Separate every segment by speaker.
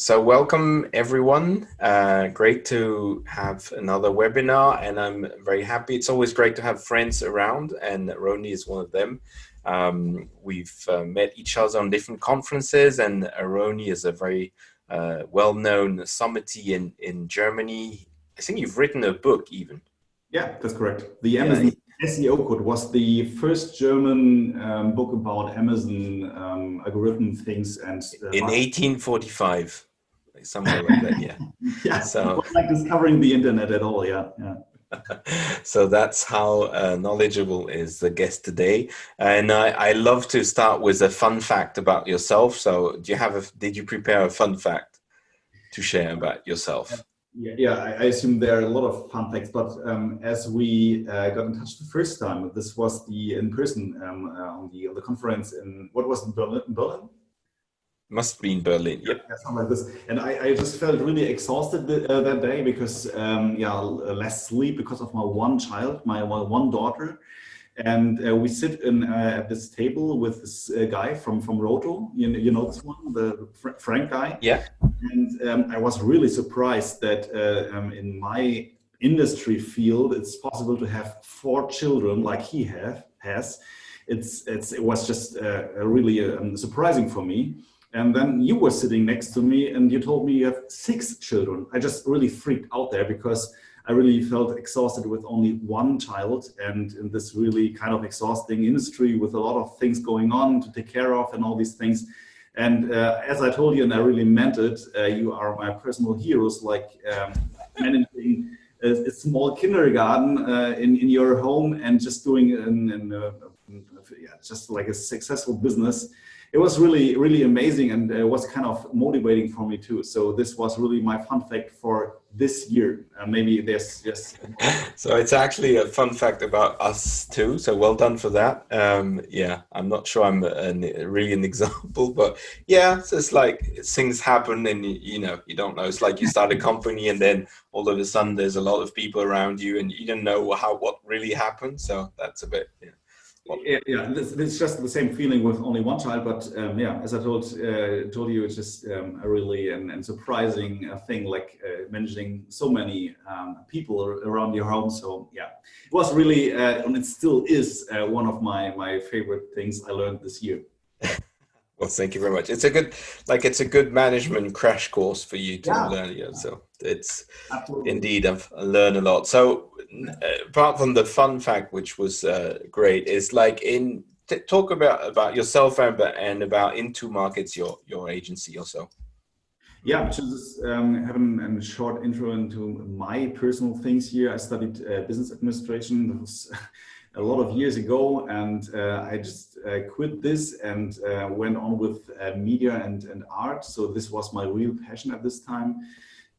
Speaker 1: So welcome everyone. Great to have another webinar, and I'm very happy. It's always great to have friends around, and Roni is one of them. We've met each other on different conferences, and Roni is a very well-known sommelier in Germany. I think you've written a book even.
Speaker 2: Yeah, that's correct. The
Speaker 1: Yeah.
Speaker 2: Amazon SEO Code was the first German book about Amazon algorithm things and
Speaker 1: In
Speaker 2: marketing.
Speaker 1: 1845, somewhere like that, yeah.
Speaker 2: Yeah,
Speaker 1: So,
Speaker 2: was like discovering the internet at all. Yeah, yeah.
Speaker 1: so that's how knowledgeable is the guest today. And I love to start with a fun fact about yourself. So did you prepare a fun fact to share about yourself?
Speaker 2: Yeah, I assume there are a lot of fun facts, but as we got in touch the first time, this was the in person on the conference in what was in Berlin. Berlin?
Speaker 1: Must be in Berlin. Yep.
Speaker 2: Yeah, something like this. And I just felt really exhausted that day because, less sleep because of my one child, my one daughter. And we sit at this table with this guy from Roto, you know this one, the Frank guy.
Speaker 1: Yeah.
Speaker 2: And I was really surprised that in my industry field, it's possible to have 4 children like he has. It was just really surprising for me. And then you were sitting next to me and you told me you have 6 children. I just really freaked out there because I really felt exhausted with only one child and in this really kind of exhausting industry with a lot of things going on to take care of and all these things. And as I told you, and I really meant it, you are my personal heroes, like managing a small kindergarten in your home and just doing just like a successful business. It was really, really amazing, and it was kind of motivating for me too. So this was really my fun fact for this year. Maybe there's just.
Speaker 1: So it's actually a fun fact about us too. So well done for that. Yeah, I'm not sure I'm really an example, but yeah, so it's like things happen, and you don't know. It's like you start a company, and then all of a sudden there's a lot of people around you, and you don't know what really happened. So that's a bit. Yeah.
Speaker 2: Yeah, it's just the same feeling with only one child, but yeah, as I told you, it's just a really and surprising thing, like managing so many people around your home. So yeah, it was really, and it still is one of my favorite things I learned this year.
Speaker 1: Well, thank you very much. It's a good management crash course for you to
Speaker 2: Yeah,
Speaker 1: learn. Yeah, so it's
Speaker 2: absolutely.
Speaker 1: indeed I've learned a lot. So apart from the fun fact, which was great, is like talk about yourself and about Into Markets, your agency also.
Speaker 2: Yeah, just having a short intro into my personal things here. I studied business administration. That was a lot of years ago, and I just quit this and went on with media and art. So this was my real passion at this time.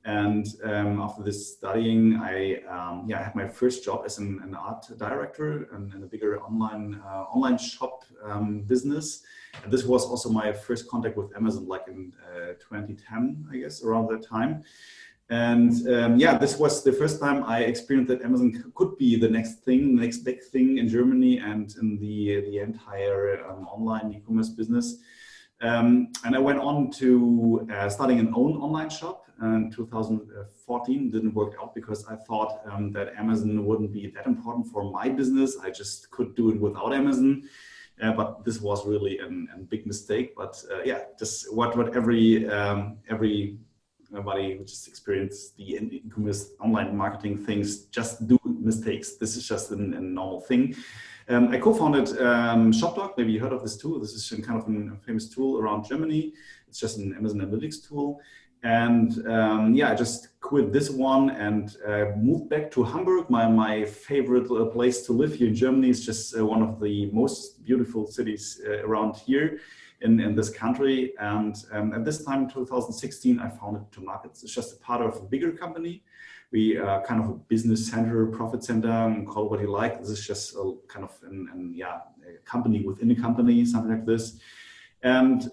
Speaker 2: And after this studying, I had my first job as an art director in a bigger online shop business. And this was also my first contact with Amazon, like in 2010, I guess, around that time. And this was the first time I experienced that Amazon could be the next big thing in Germany and in the entire online e-commerce business. And I went on to starting an own online shop in 2014. Didn't work out because I thought that Amazon wouldn't be that important for my business. I just could do it without Amazon. But this was really a big mistake. But just what everybody who just experienced the e-commerce online marketing things just do mistakes. This is just a normal thing. I co-founded ShopDoc. Maybe you heard of this tool. This is kind of a famous tool around Germany. It's just an Amazon Analytics tool. And I just quit this one and moved back to Hamburg. My favorite place to live here in Germany. Is just one of the most beautiful cities around here in this country. And at this time, in 2016, I founded Into Markets. It's just a part of a bigger company. We are kind of a business center, profit center, call it what you like. This is just a kind of a company within a company, something like this. And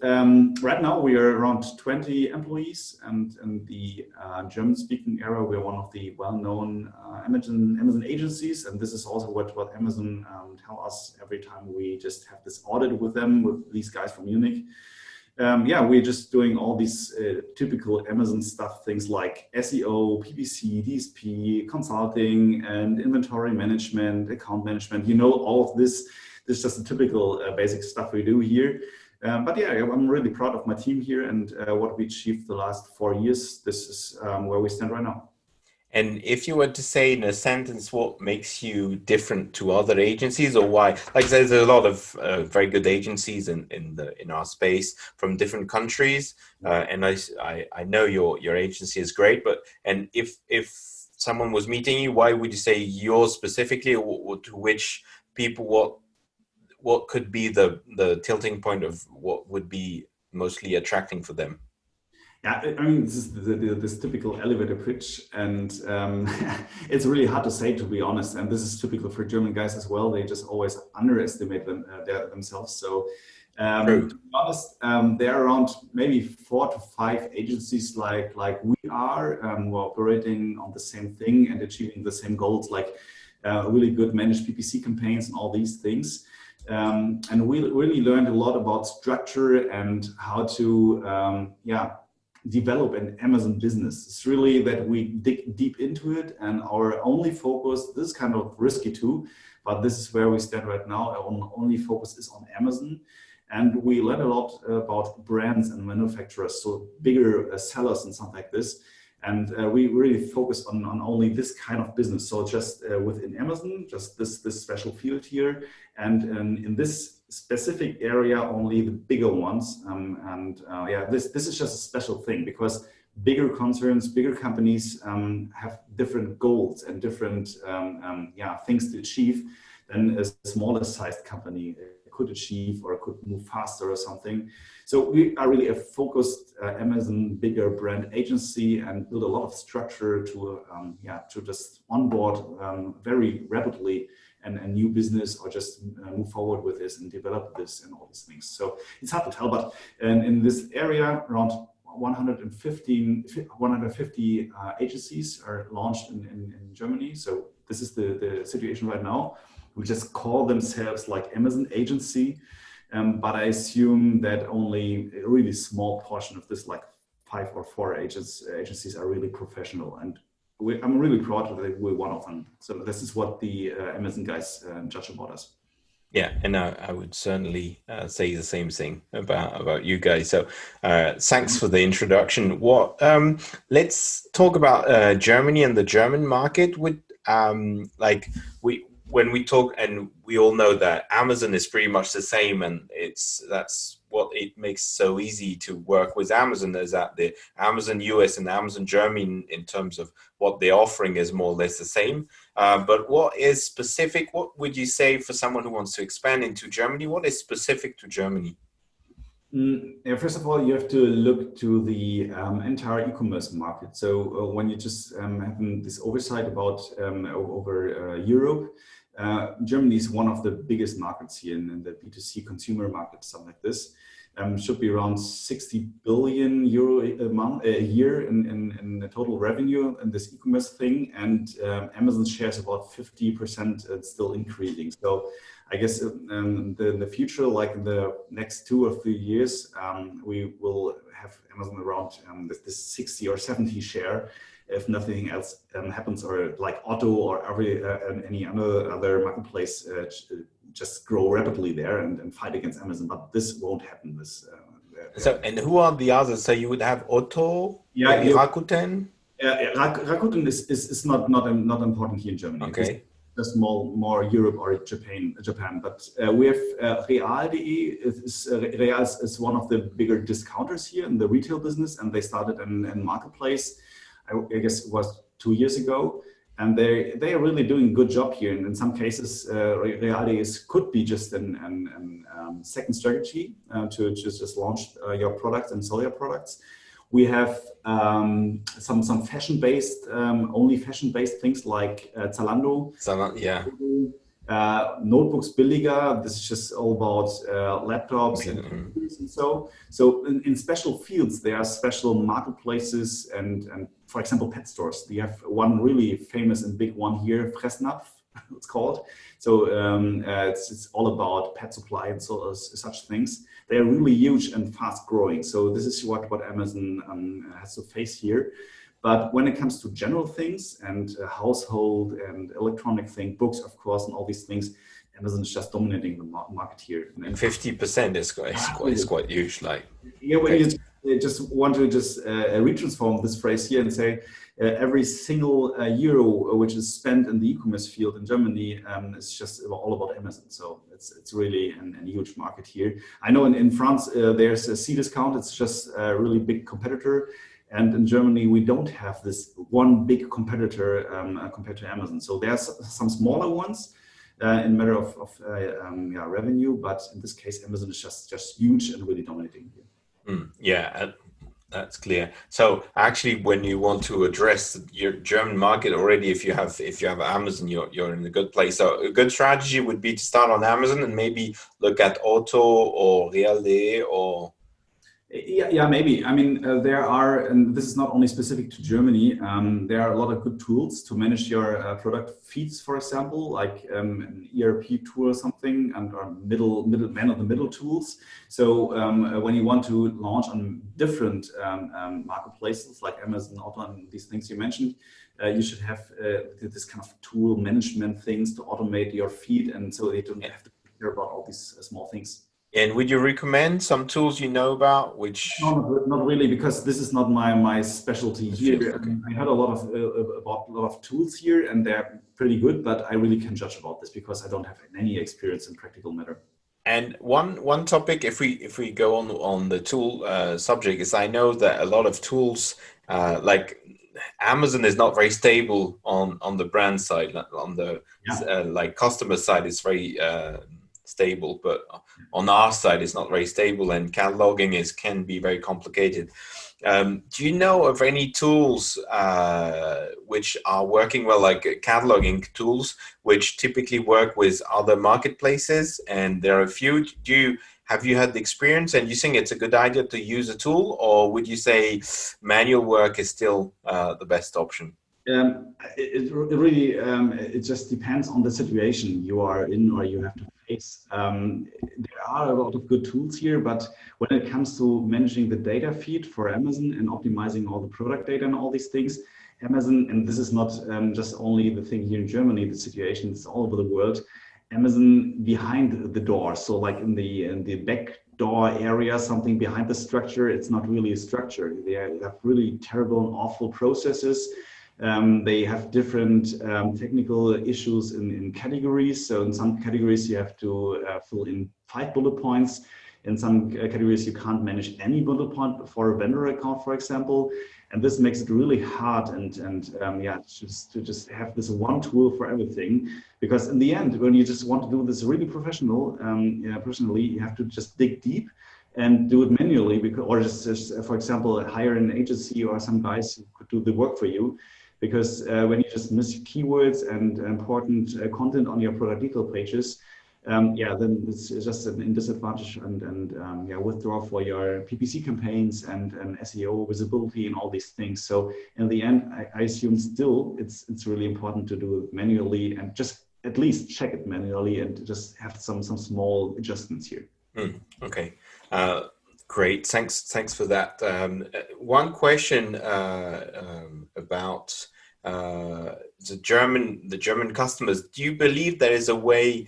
Speaker 2: right now we are around 20 employees, and in the German-speaking area, we're one of the well-known Amazon agencies. And this is also what Amazon tell us every time we just have this audit with them, with these guys from Munich. yeah, we're just doing all these typical Amazon stuff, things like SEO, PPC, DSP, consulting, and inventory management, account management. You know, all of this. This is just the typical basic stuff we do here. But yeah, I'm really proud of my team here and what we achieved the last 4 years. This is where we stand right now.
Speaker 1: And if you were to say in a sentence what makes you different to other agencies, or why, like there's a lot of very good agencies in our space from different countries, and I know your agency is great, but and if someone was meeting you, why would you say yours specifically, or to which people, what could be the tilting point of what would be mostly attracting for them?
Speaker 2: Yeah, I mean, this is this typical elevator pitch, and it's really hard to say, to be honest. And this is typical for German guys as well. They just always underestimate themselves. So, to
Speaker 1: True.
Speaker 2: be honest, there are around maybe 4 to 5 agencies like we are, who are operating on the same thing and achieving the same goals, like really good managed PPC campaigns and all these things. And we really learned a lot about structure and how to, yeah, develop an Amazon business. It's really that we dig deep into it, and our only focus, this is kind of risky too, but this is where we stand right now. Our only focus is on Amazon. And we learn a lot about brands and manufacturers, so bigger sellers and something like this. And we really focus on only this kind of business. So just within Amazon, just this special field here. And in this specific area, only the bigger ones. Yeah, this is just a special thing because bigger concerns, bigger companies have different goals and different yeah, things to achieve than a smaller sized company could achieve or could move faster or something. So we are really a focused Amazon bigger brand agency and build a lot of structure to yeah, to just onboard very rapidly and a new business, or just move forward with this and develop this and all these things. So it's hard to tell, but in this area, around 150 agencies are launched in Germany. So this is the situation right now. We just call themselves like Amazon agency, but I assume that only a really small portion of this, like 5 or 4 agencies, are really professional. And I'm really proud that we're one of them. So this is what the Amazon guys judge about us.
Speaker 1: Yeah, and I would certainly say the same thing about you guys. So thanks for the introduction. What let's talk about Germany and the German market. Would like when we talk, and we all know that Amazon is pretty much the same, and that's what it makes so easy to work with Amazon, is that the Amazon US and Amazon Germany in terms of what they're offering is more or less the same. But what is specific? What would you say for someone who wants to expand into Germany? What is specific to Germany?
Speaker 2: Yeah, first of all, you have to look to the entire e-commerce market. So when you just have this oversight about over Europe, Germany is one of the biggest markets here in the B2C consumer market, something like this. Should be around 60 billion euro a year in the total revenue in this e-commerce thing, and Amazon shares about 50%. It's still increasing. So I guess in the future, like in the next 2 or 3 years, we will have Amazon around this 60 or 70 share, if nothing else happens, or like Otto or any other marketplace just grow rapidly there and fight against Amazon. But this won't happen.
Speaker 1: So, and who are the others? So you would have Otto,
Speaker 2: Yeah,
Speaker 1: maybe Rakuten.
Speaker 2: Rakuten is not important here in Germany.
Speaker 1: Okay.
Speaker 2: Just more Europe or Japan. But we have Real.de. Real is one of the bigger discounters here in the retail business, and they started in marketplace. I guess it was 2 years ago, and they are really doing a good job here. And in some cases, Real.de could be just a second strategy to just launch your products and sell your products. We have some fashion-based, only fashion-based things like Zalando.
Speaker 1: Yeah.
Speaker 2: Notebooks billiger. This is just all about laptops and computers and so. So in special fields, there are special marketplaces and for example, pet stores. We have one really famous and big one here, Fressnapf. it's called. So it's all about pet supply and so such things. They are really huge and fast growing. So this is what Amazon has to face here. But when it comes to general things and household and electronic things, books, of course, and all these things, Amazon is just dominating the market here.
Speaker 1: And 50% is quite huge. Like,
Speaker 2: yeah, when you just want to just retransform this phrase here and say every single euro which is spent in the e-commerce field in Germany is just all about Amazon. So it's really a huge market here. I know in France there's a Cdiscount. It's just a really big competitor. And in Germany, we don't have this one big competitor compared to Amazon. So there's some smaller ones in matter of revenue, but in this case, Amazon is just huge and really dominating here.
Speaker 1: Yeah, that's clear. So actually, when you want to address your German market already, if you have Amazon, you're in a good place. So a good strategy would be to start on Amazon and maybe look at Otto or Real.de or.
Speaker 2: Yeah, maybe. I mean, there are, and this is not only specific to Germany, there are a lot of good tools to manage your product feeds, for example, like an ERP tool or something, and or man of the middle tools. So when you want to launch on different marketplaces like Amazon, Otto, and these things you mentioned, you should have this kind of tool management things to automate your feed, and so they don't have to care about all these small things.
Speaker 1: And would you recommend some tools you know about? Which
Speaker 2: no, not really, because this is not my specialty here.
Speaker 1: Okay.
Speaker 2: I heard a lot of tools here, and they're pretty good, but I really can't judge about this because I don't have any experience in practical matter.
Speaker 1: And one topic, if we go on the tool subject, is I know that a lot of tools like Amazon is not very stable on the brand side. On the like customer side, it's very stable, but on our side it's not very stable, and cataloging can be very complicated. Do you know of any tools which are working well, like cataloging tools which typically work with other marketplaces? And there are a few. Have you had the experience and you think it's a good idea to use a tool, or would you say manual work is still the best option?
Speaker 2: It really it just depends on the situation you are in or you have to face. There are a lot of good tools here, but when it comes to managing the data feed for Amazon and optimizing all the product data and all these things, Amazon, and this is not just only the thing here in Germany, the situation is all over the world. Amazon behind the door, so like in the back door area, something behind the structure, it's not really a structure. They have really terrible and awful processes. They have different technical issues in categories. So in some categories, you have to fill in 5 bullet points. In some categories, you can't manage any bullet point for a vendor account, for example. And this makes it really hard to just have this one tool for everything. Because in the end, when you just want to do this really professionally, you have to just dig deep and do it manually, or just for example, hire an agency or some guys who could do the work for you. Because when you just miss keywords and important content on your product detail pages, then it's just a disadvantage and withdraw for your PPC campaigns and SEO visibility and all these things. So in the end, I assume still it's really important to do it manually and just at least check it manually and just have some small adjustments here.
Speaker 1: Okay. Great, thanks for that. One question about the German customers. Do you believe there is a way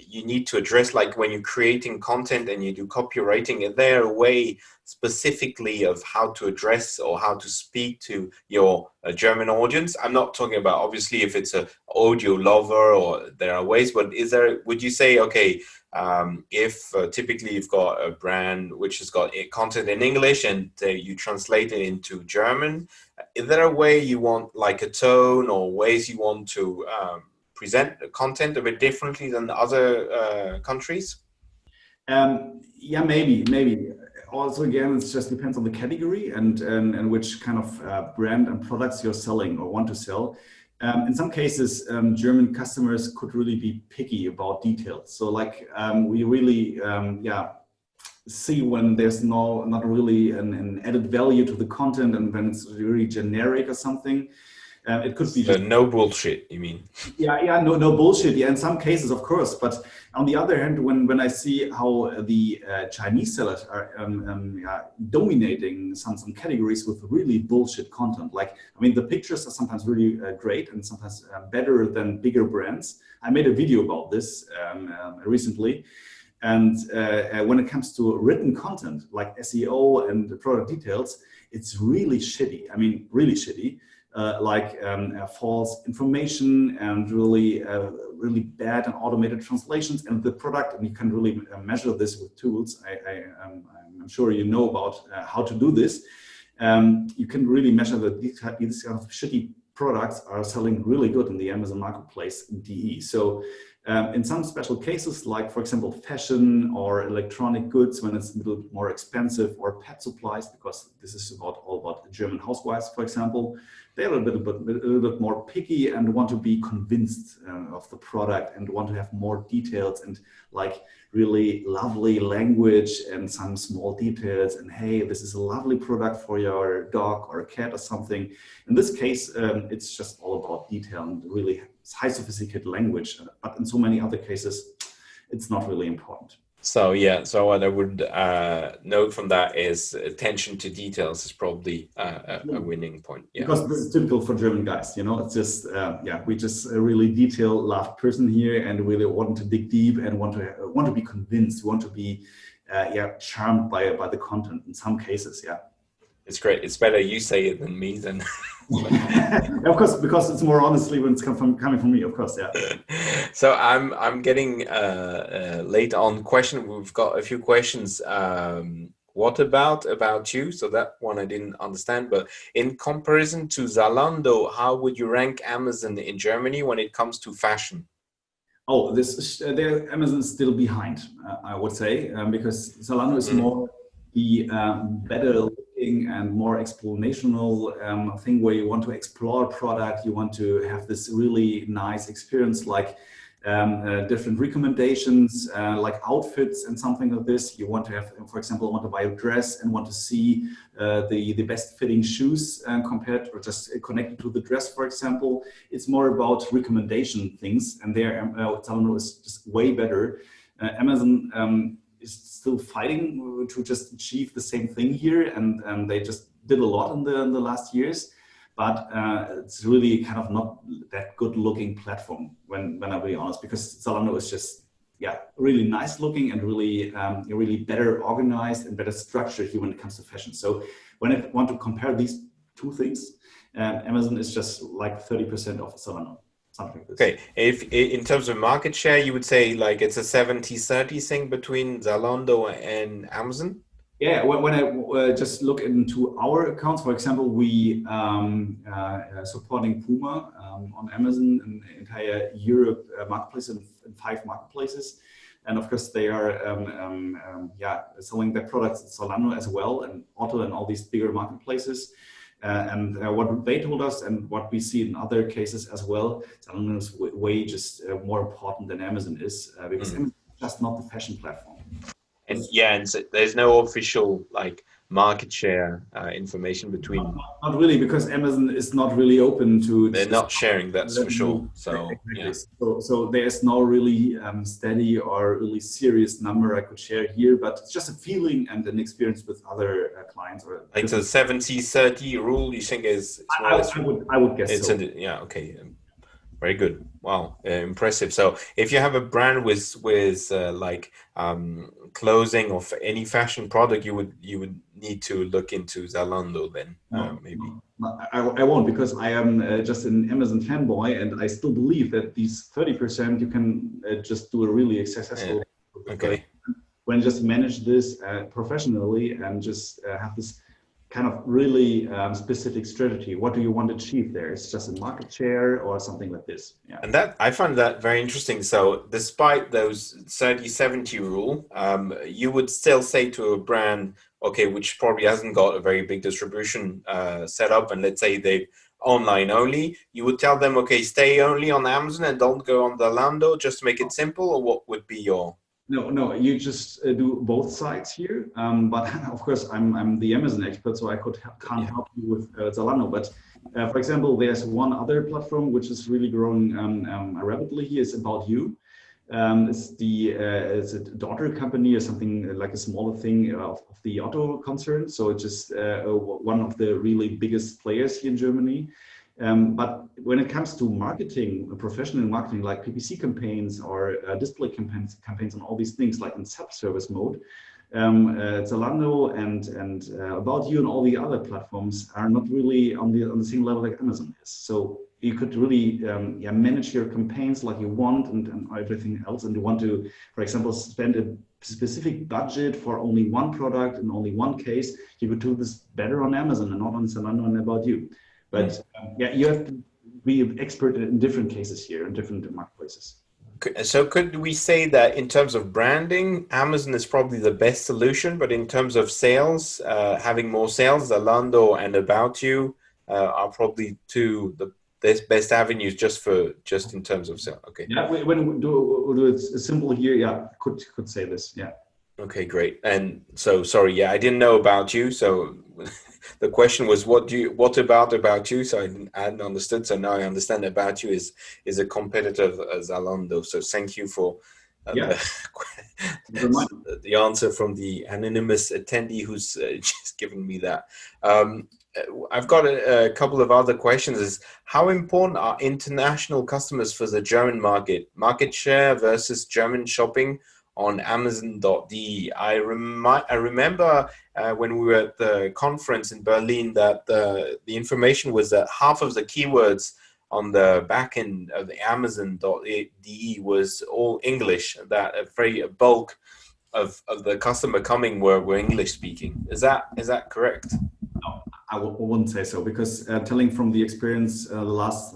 Speaker 1: you need to address, like when you're creating content and you do copywriting, is there a way specifically of how to address or how to speak to your German audience? I'm not talking about obviously if it's a audio lover or there are ways, but would you say, okay, if typically you've got a brand which has got content in English and you translate it into German, is there a way you want, like a tone or ways you want to present the content a bit differently than other countries?
Speaker 2: Maybe. Also, again, it just depends on the category and which kind of brand and products you're selling or want to sell. In some cases, German customers could really be picky about details. So like we really, see when there's not really an added value to the content and when it's really generic or something. It could be
Speaker 1: So
Speaker 2: just
Speaker 1: no bullshit, you mean?
Speaker 2: yeah, no bullshit. Yeah, in some cases, of course. But on the other hand, when I see how the Chinese sellers are yeah, dominating some categories with really bullshit content, like I mean, the pictures are sometimes really great and sometimes better than bigger brands. I made a video about this recently. And when it comes to written content like SEO and product details, it's really shitty. I mean, really shitty. Like false information and really bad and automated translations and the product. And you can really measure this with tools. I'm sure you know about how to do this. You can really measure that these kind of shitty products are selling really good in the Amazon marketplace DE. So in some special cases, like for example, fashion or electronic goods, when it's a little bit more expensive, or pet supplies, because this is all about German housewives, for example, they're a little bit more picky and want to be convinced of the product and want to have more details and like really lovely language and some small details. And hey, this is a lovely product for your dog or a cat or something. In this case, it's just all about detail and really high sophisticated language. But in so many other cases, it's not really important.
Speaker 1: So yeah, so what I would note from that is attention to details is probably a winning point. Yeah,
Speaker 2: because this is typical for German guys. You know, it's just yeah, we just a really detail-loved person here, and really want to dig deep and want to be convinced, want to be yeah, charmed by the content. In some cases, yeah.
Speaker 1: It's great. It's better you say it than me. Then,
Speaker 2: of course, because it's more honestly when it's coming from me. Of course, yeah.
Speaker 1: So I'm getting late on question. We've got a few questions. What about you? So that one I didn't understand. But in comparison to Zalando, how would you rank Amazon in Germany when it comes to fashion?
Speaker 2: Oh, Amazon is still behind, I would say, because Zalando is more the better looking and more explanational thing where you want to explore a product, you want to have this really nice experience, like different recommendations, like outfits and something like this. You want to have, for example, want to buy a dress and want to see the best fitting shoes compared or just connected to the dress, for example. It's more about recommendation things, and there Zalando is just way better. Amazon is still fighting to just achieve the same thing here, and they just did a lot in the last years, but it's really kind of not that good looking platform when I'm really honest, because Zalando is just yeah, really nice looking and really better organized and better structured here when it comes to fashion. So when I want to compare these two things, Amazon is just like 30% of Zalando. Like
Speaker 1: okay, if in terms of market share, you would say like it's a 70-30 thing between Zalando and Amazon?
Speaker 2: Yeah, when I just look into our accounts, for example, we supporting Puma on Amazon and entire Europe marketplace in 5 marketplaces, and of course they are yeah, selling their products at Zalando as well, and Otto and all these bigger marketplaces. And what they told us and what we see in other cases as well, Zalando is way just more important than Amazon is, because Amazon is just not the fashion platform.
Speaker 1: And yeah, and so there's no official like market share information between.
Speaker 2: Not really, because Amazon is not really open to.
Speaker 1: They're not sharing, that's for sure. So
Speaker 2: exactly.
Speaker 1: Yeah.
Speaker 2: So there's no really steady or really serious number I could share here, but it's just a feeling and an experience with other clients. Or
Speaker 1: like the 70-30 rule, you think is?
Speaker 2: I would guess so.
Speaker 1: Yeah. Okay. Very good. Wow, impressive. So if you have a brand with like clothing of any fashion product, you would need to look into Zalando then, maybe.
Speaker 2: No, I won't, because I am just an Amazon fanboy, and I still believe that these 30% you can just do a really successful.
Speaker 1: Okay.
Speaker 2: When you just manage this professionally and just have this kind of really specific strategy. What do you want to achieve there? It's just a market share or something like this. Yeah.
Speaker 1: And that I find that very interesting. So despite those 30-70 rule, you would still say to a brand, okay, which probably hasn't got a very big distribution set up, and let's say they online only, you would tell them, okay, stay only on Amazon and don't go on Zalando, just to make it simple, or what would be your
Speaker 2: No, you just do both sides here. But of course, I'm the Amazon expert, so I can't
Speaker 1: Yeah.
Speaker 2: help you with Zalando. But for example, there's one other platform which is really growing rapidly here. It's About You. It's a daughter company or something like a smaller thing of the auto concern. So it's just one of the really biggest players here in Germany. But when it comes to marketing, professional marketing, like PPC campaigns or display campaigns, and all these things, like in self-service mode, Zalando and About You and all the other platforms are not really on the same level like Amazon is. So you could really manage your campaigns like you want and everything else. And you want to, for example, spend a specific budget for only one product in only one case, you could do this better on Amazon and not on Zalando and About You. But you have to be an expert in different cases here in different marketplaces.
Speaker 1: So could we say that in terms of branding, Amazon is probably the best solution, but in terms of sales, having more sales, Zalando and About You are probably the best avenues just in terms of sales. Okay.
Speaker 2: Yeah, when we do it simple here, yeah, could say this, yeah.
Speaker 1: Okay, great. And so, sorry, yeah, I didn't know About You. So the question was, what about you? So I hadn't understood. So now I understand About You is a competitor of Zalando. So thank you for
Speaker 2: Yeah,
Speaker 1: the answer from the anonymous attendee who's just given me that. Um, I've got a couple of other questions. Is how important are international customers for the German market share versus German shopping on Amazon.de? I remember when we were at the conference in Berlin that the information was that half of the keywords on the back end of the Amazon.de was all English, that a bulk of the customer coming were English speaking. Is that correct?
Speaker 2: No, I wouldn't say so, because telling from the experience the last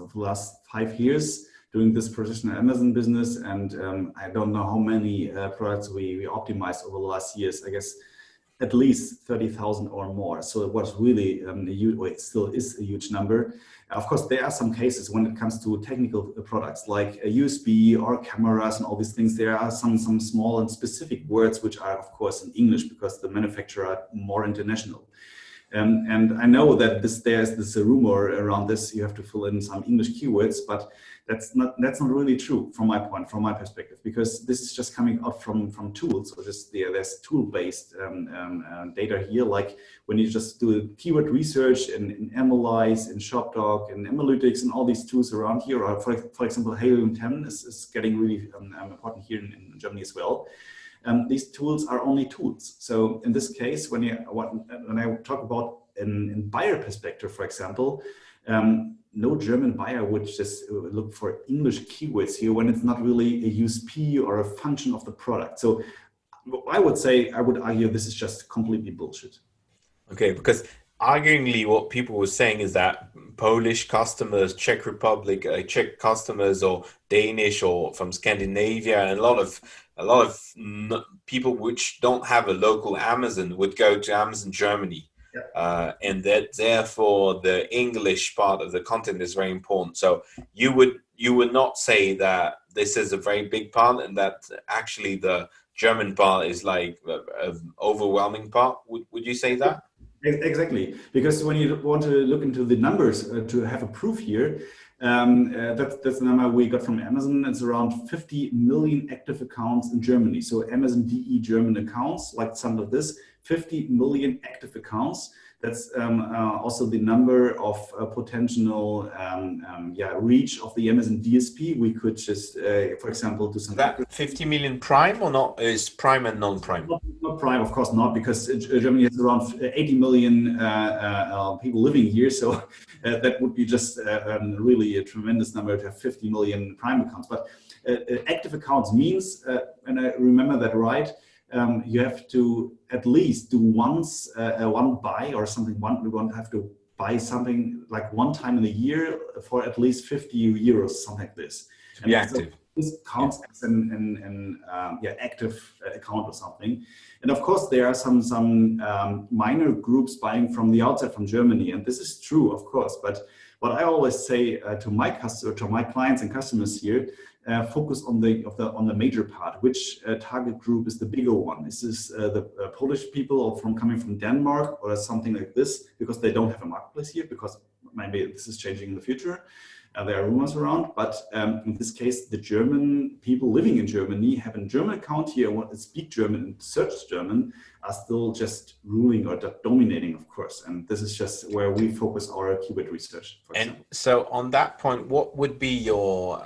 Speaker 2: 5 years doing this professional Amazon business, and I don't know how many products we optimized over the last years. I guess at least 30,000 or more. So it was really a huge, or it still is a huge number. Of course, there are some cases when it comes to technical products like a USB or cameras and all these things. There are some small and specific words which are, of course, in English because the manufacturer are more international. And I know that there's this rumor around this. You have to fill in some English keywords, but that's not really true from my perspective, because this is just coming out from tools. So there's tool-based data here, like when you just do keyword research and analyze in ShopDoc and analytics and all these tools around here. Or for example, Helium 10 is getting really important here in Germany as well. These tools are only tools. So in this case, when I talk about in buyer perspective, for example, no German buyer would just look for English keywords here when it's not really a USP or a function of the product. So I would argue this is just completely bullshit.
Speaker 1: Okay, because arguingly what people were saying is that Polish customers, Czech Republic, Czech customers, or Danish or from Scandinavia, and a lot of people which don't have a local Amazon would go to Amazon Germany.
Speaker 2: Yeah.
Speaker 1: And that therefore the English part of the content is very important. So you would not say that this is a very big part and that actually the German part is like an overwhelming part. Would you say that?
Speaker 2: Exactly, because when you want to look into the numbers to have a proof here, that's the number we got from Amazon. It's around 50 million active accounts in Germany. So Amazon DE German accounts, like some of this, 50 million active accounts. That's also the number of potential reach of the Amazon DSP. We could just, for example, do some.
Speaker 1: That 50 million prime or not? Is prime and non-prime?
Speaker 2: Not prime, of course not, because Germany has around 80 million people living here. So that would be just really a tremendous number to have 50 million prime accounts. But active accounts means, and I remember that right, you have to at least do once one buy or something. You have to buy something like one time in a year for at least 50 euros, something like this.
Speaker 1: To be active.
Speaker 2: So this counts as an active account or something. And of course, there are some minor groups buying from the outside from Germany, and this is true, of course. But what I always say to my clients and customers here, focus on the major part. Which target group is the bigger one? Is this the Polish people or coming from Denmark or something like this? Because they don't have a marketplace here. Because maybe this is changing in the future. There are rumors around, but in this case, the German people living in Germany have a German account here, want to speak German and search German, are still just ruling or dominating, of course. And this is just where we focus our keyword research. For example.
Speaker 1: So on that point, what would be your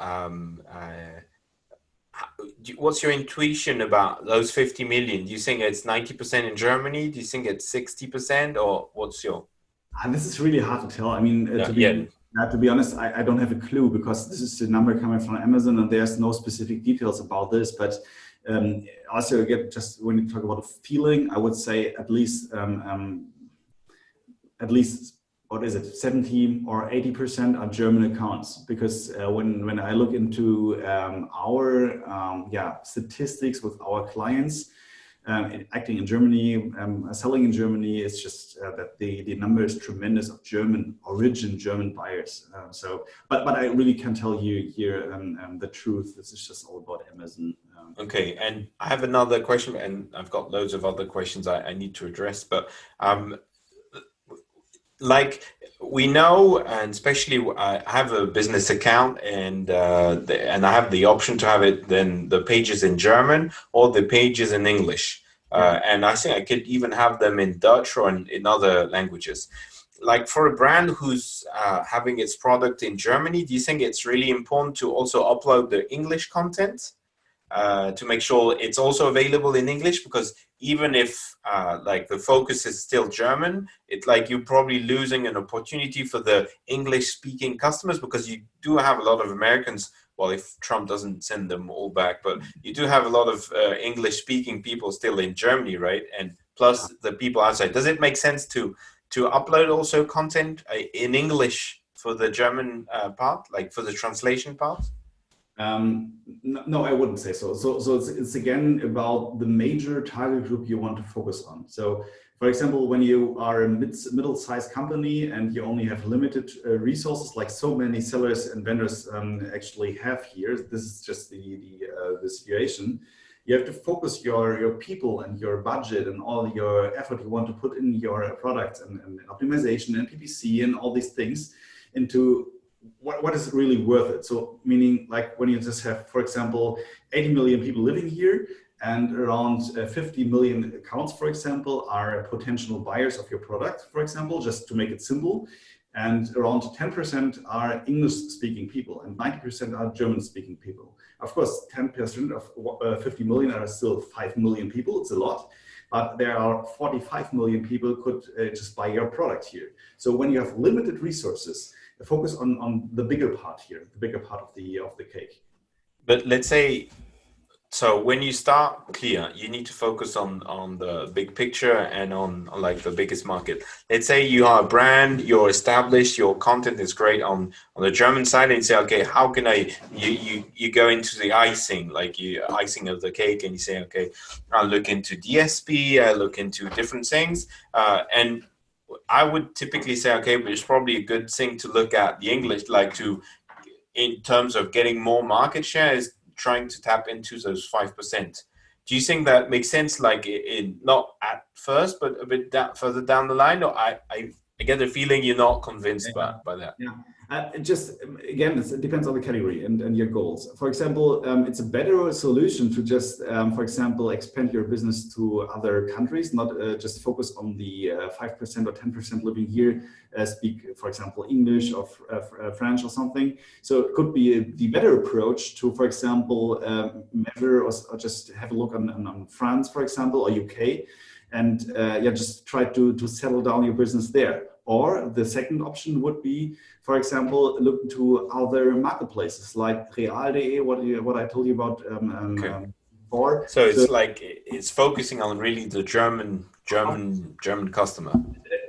Speaker 1: what's your intuition about those 50 million? Do you think it's 90% in Germany? Do you think it's 60%, or what's your?
Speaker 2: This is really hard to tell. I mean, to be honest, I don't have a clue, because this is the number coming from Amazon and there's no specific details about this. But also, again, just when you talk about a feeling, I would say at least what is it, 70 or 80% are German accounts, because when I look into our statistics with our clients acting in Germany, selling in Germany, it's just that the number is tremendous of German buyers. But I really can't tell you here the truth. This is just all about Amazon.
Speaker 1: Okay, and I have another question, and I've got loads of other questions I need to address, but like we know, and especially I have a business account, and I have the option to have it then the pages in German or the pages in English, and I think I could even have them in Dutch or in other languages. Like for a brand who's having its product in Germany, do you think it's really important to also upload the English content to make sure it's also available in English? Because even if like the focus is still German, it's like you're probably losing an opportunity for the English speaking customers, because you do have a lot of Americans. Well, if Trump doesn't send them all back, but you do have a lot of English speaking people still in Germany, right? And plus the people outside. Does it make sense to upload also content in English for the German part, like for the translation part?
Speaker 2: No, I wouldn't say so. So it's again about the major target group you want to focus on. So, for example, when you are a middle-sized company and you only have limited resources, like so many sellers and vendors actually have here, this is just the situation. You have to focus your people and your budget and all your effort you want to put in your product and optimization and PPC and all these things into what is really worth it. So meaning, like when you just have, for example, 80 million people living here and around 50 million accounts, for example, are potential buyers of your product, for example, just to make it simple. And around 10% are English speaking people and 90% are German speaking people. Of course, 10% of 50 million are still 5 million people. It's a lot, but there are 45 million people could just buy your product here. So when you have limited resources, focus on the bigger part here, the bigger part of the cake.
Speaker 1: But let's say, so when you start clear, you need to focus on the big picture and on like the biggest market. Let's say you are a brand, you're established, your content is great on the German side, and you say, okay, how can you go into the icing, like icing of the cake, and you say, okay, I'll look into DSP, I'll look into different things, and I would typically say, okay, but it's probably a good thing to look at the English, like in terms of getting more market share, is trying to tap into those 5%. Do you think that makes sense? Like not at first, but a bit further down the line, or I get the feeling you're not convinced by that.
Speaker 2: Yeah. It just, again, it depends on the category and your goals. For example, it's a better solution to just, for example, expand your business to other countries, not just focus on the 5% or 10% living here, speak, for example, English or French or something. So it could be the better approach to, for example, measure or just have a look on France, for example, or UK, and just try to settle down your business there. Or the second option would be, for example, look into other marketplaces like Real.de, what I told you about before.
Speaker 1: So it's like it's focusing on really the German customer.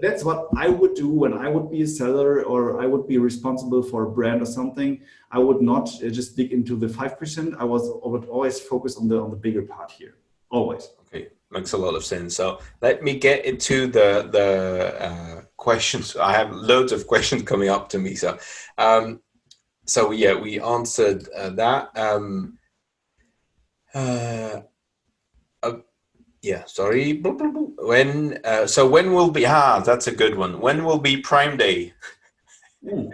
Speaker 2: That's what I would do when I would be a seller or I would be responsible for a brand or something. I would not just dig into the 5%. I would always focus on the bigger part here, always.
Speaker 1: Okay, makes a lot of sense. So let me get into the questions. I have loads of questions coming up to me. So So yeah, we answered that. Uh, uh, yeah, sorry. When so when will be that's a good one. When will be Prime Day?
Speaker 2: Ooh.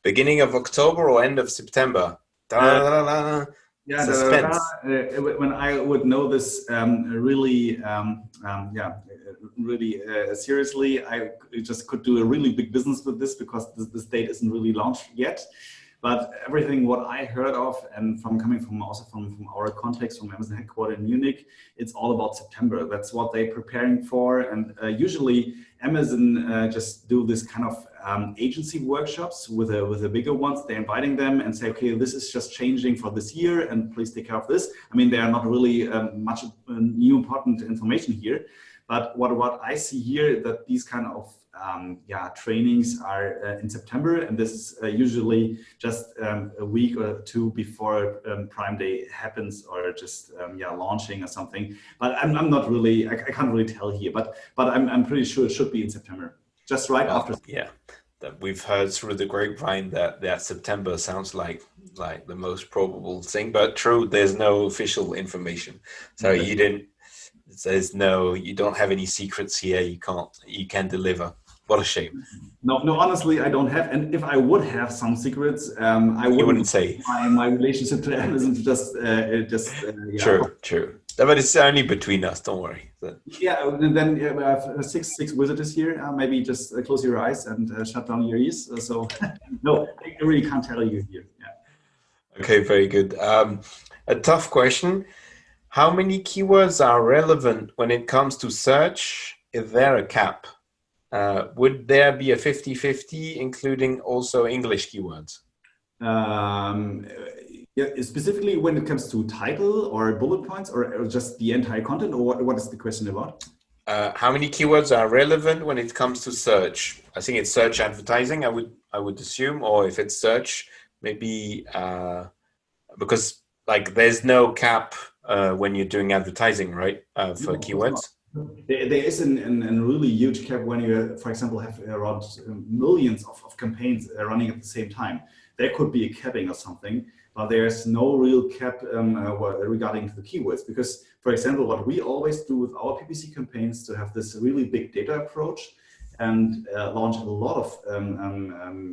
Speaker 1: Beginning of October or end of September?
Speaker 2: Uh,
Speaker 1: Da-da-da-da.
Speaker 2: yeah,
Speaker 1: Suspense.
Speaker 2: when I would know this really, really seriously, I just could do a really big business with this because this date isn't really launched yet. But everything what I heard of, and from coming from also from our context from Amazon headquarters in Munich, it's all about September. That's what they're preparing for, and usually Amazon just do this kind of agency workshops with the bigger ones. They're inviting them and say, okay, this is just changing for this year, and please take care of this. I mean, there are not really much new important information here, but what I see here that these kind of trainings are in September, and this is usually just a week or two before Prime Day happens, or just launching or something. But I'm not really, I can't really tell here, but I'm pretty sure it should be in September, just right after.
Speaker 1: Yeah, that we've heard through the grapevine that September sounds like the most probable thing, but true, there's no official information. So
Speaker 2: Exactly.
Speaker 1: you didn't there's no you don't have any secrets here. You can deliver. What a shame.
Speaker 2: No, no, honestly, I don't have. And if I would have some secrets, I
Speaker 1: You
Speaker 2: wouldn't
Speaker 1: wouldn't say.
Speaker 2: my relationship to Amazon to yeah.
Speaker 1: True. But it's only between us, don't worry.
Speaker 2: Yeah, and then we have six visitors here. Maybe just close your eyes and shut down your ears. So, no, I really can't tell you here. Yeah.
Speaker 1: Okay, very good. A tough question. How many keywords are relevant when it comes to search? Is there a cap? Would there be a 50-50, including also English keywords?
Speaker 2: Um, yeah, specifically when it comes to title or bullet points or just the entire content, or what is the question about?
Speaker 1: How many keywords are relevant when it comes to search? I think it's search advertising, I would assume, or if it's search, maybe because like there's no cap when you're doing advertising, right? For
Speaker 2: No, of course not.
Speaker 1: keywords.
Speaker 2: There is an really huge cap when you, for example, have around millions of campaigns running at the same time. There could be a capping or something, but there's no real cap regarding to the keywords. Because, for example, what we always do with our PPC campaigns to have this really big data approach and launch a lot of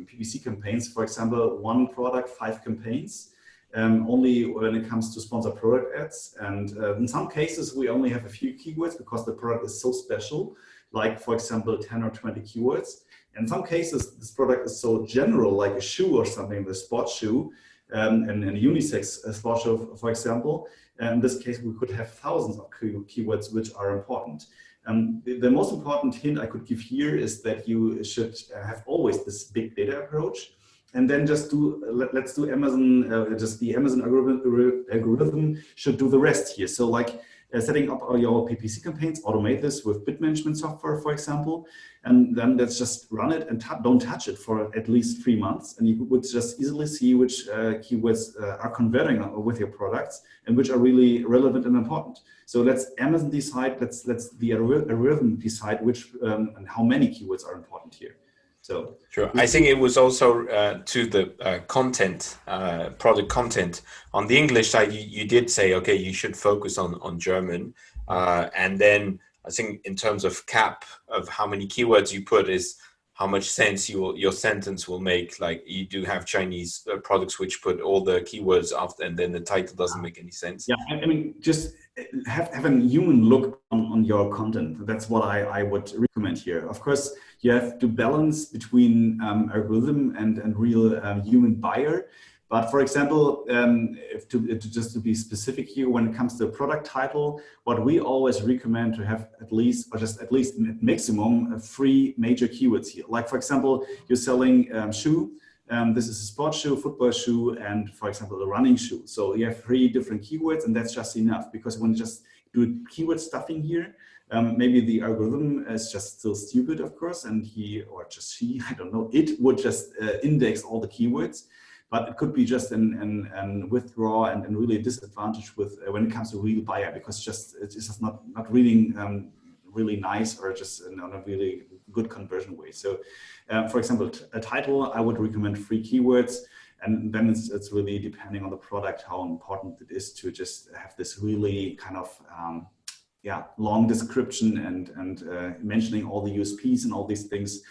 Speaker 2: PPC campaigns. For example, one product, 5 campaigns only when it comes to sponsored product ads. And in some cases, we only have a few keywords because the product is so special, like, for example, 10 or 20 keywords. In some cases, this product is so general, like a shoe or something, the sports shoe, and a unisex sports shoe, for example. In this case, we could have thousands of keywords which are important. The most important hint I could give here is that you should have always this big data approach, and then just let's do Amazon, just the Amazon algorithm should do the rest here. So like setting up your PPC campaigns, automate this with bid management software, for example, and then let's just run it and don't touch it for at least 3 months. And you would just easily see which keywords are converting with your products and which are really relevant and important. So let's Amazon decide, let's the algorithm decide which and how many keywords are important here. So
Speaker 1: Sure. I think it was also to the content, product content. On the English side, you did say, okay, you should focus on German. And then I think in terms of cap of how many keywords you put is how much sense your sentence will make. Like you do have Chinese products which put all the keywords after, and then the title doesn't make any sense.
Speaker 2: yeah, I mean, just have a human look on your content. That's what I would recommend here. Of course, you have to balance between algorithm and real human buyer. But for example, just to be specific here, when it comes to product title, what we always recommend to have at least, or just at least maximum, 3 major keywords here. Like for example, you're selling shoe. This is a sports shoe, football shoe, and for example, a running shoe. So you have 3 different keywords, and that's just enough, because when you just do keyword stuffing here, maybe the algorithm is just still stupid, of course, and he or just she, I don't know, it would just index all the keywords. But it could be just an withdraw and really a disadvantage with when it comes to real buyer, because it's just not reading really nice, or just in a really good conversion way. So, for example, a title, I would recommend 3 keywords. And then it's really depending on the product, how important it is to just have this really kind of long description and mentioning all the USPs and all these things.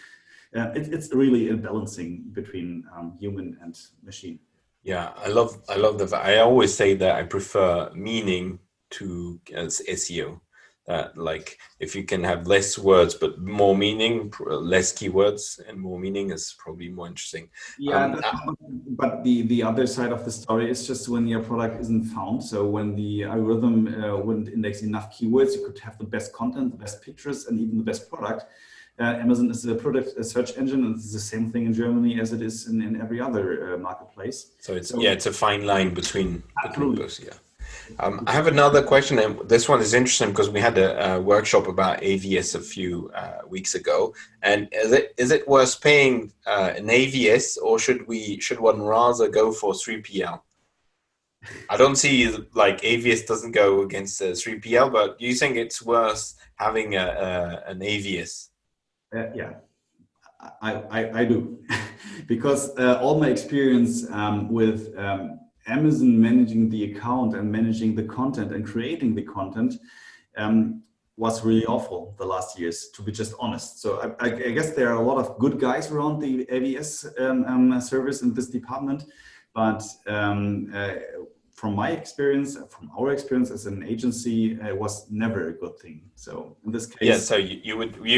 Speaker 2: It's really a balancing between human and machine.
Speaker 1: Yeah, I love the. I always say that I prefer meaning to as SEO. That like if you can have less words but more meaning, less keywords and more meaning is probably more interesting.
Speaker 2: Yeah, but the other side of the story is just when your product isn't found. So when the algorithm wouldn't index enough keywords, you could have the best content, the best pictures, and even the best product. Amazon is a search engine, and it's the same thing in Germany as it is in every other marketplace.
Speaker 1: So it's a fine line between
Speaker 2: Absolutely.
Speaker 1: both. Yeah. I have another question, and this one is interesting because we had a workshop about AVS a few weeks ago. And is it worth paying an AVS, or should one rather go for 3PL? I don't see like AVS doesn't go against 3PL, but do you think it's worth having an AVS?
Speaker 2: Yeah, I do. Because all my experience with Amazon managing the account and managing the content and creating the content was really awful the last years, to be just honest. So I guess there are a lot of good guys around the AVS service in this department, but from my experience, from our experience as an agency, it was never a good thing. So in this case,
Speaker 1: Yeah, so you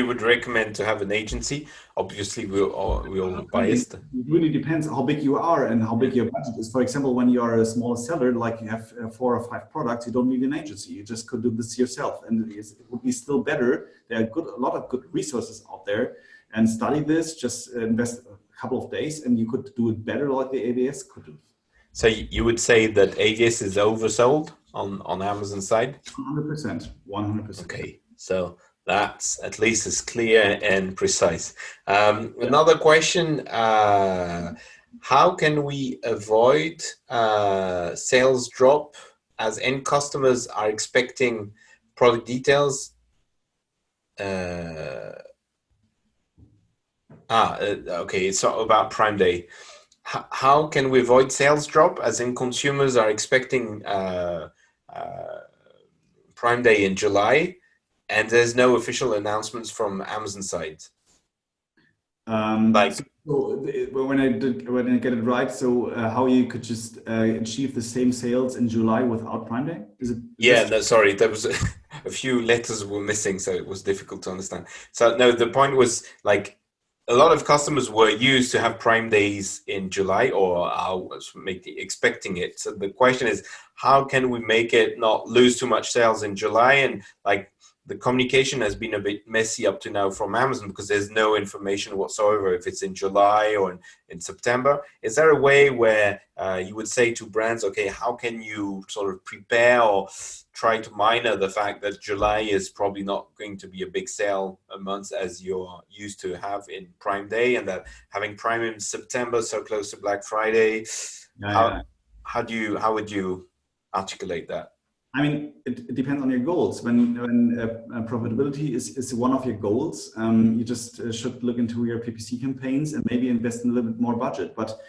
Speaker 1: would recommend to have an agency. Obviously, we're biased.
Speaker 2: it really depends how big you are and how big your budget is. For example, when you are a smaller seller, like you have 4 or 5 products, you don't need an agency. You just could do this yourself, and it would be still better. There are a lot of good resources out there, and study this. Just invest a couple of days, and you could do it better, like the ABS could do.
Speaker 1: So you would say that AVS is oversold on Amazon side?
Speaker 2: 100%, 100%.
Speaker 1: Okay, so that's at least as clear and precise. Another question, how can we avoid sales drop as end customers are expecting product details? Okay, it's about Prime Day. How can we avoid sales drop as in consumers are expecting Prime Day in July and there's no official announcements from Amazon side?
Speaker 2: So when I get it right, so how you could just achieve the same sales in July without Prime Day?
Speaker 1: No, sorry, there was a few letters were missing, so it was difficult to understand. So no, the point was like a lot of customers were used to have Prime Days in July or are expecting it. So the question is, how can we make it not lose too much sales in July? And like the communication has been a bit messy up to now from Amazon because there's no information whatsoever if it's in July or in September. Is there a way where you would say to brands, okay, how can you sort of prepare or try to minor the fact that July is probably not going to be a big sale a month as you're used to have in Prime Day, and that having Prime in September so close to Black Friday, how would you articulate that?
Speaker 2: I mean, it depends on your goals. When profitability is one of your goals, you just should look into your PPC campaigns and maybe invest in a little bit more budget. But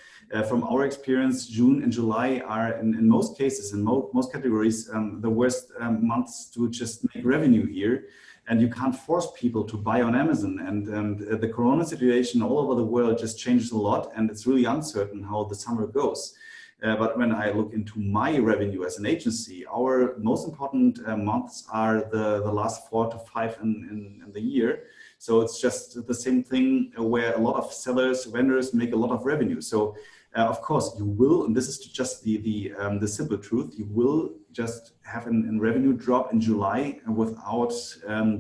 Speaker 2: from our experience, June and July are in most cases, in most categories, the worst months to just make revenue here. And you can't force people to buy on Amazon. And the Corona situation all over the world just changes a lot. And it's really uncertain how the summer goes. But when I look into my revenue as an agency, our most important months are the last 4 to 5 in the year. So it's just the same thing where a lot of sellers, vendors make a lot of revenue. So of course you will, and this is just the simple truth, you will just have a revenue drop in July without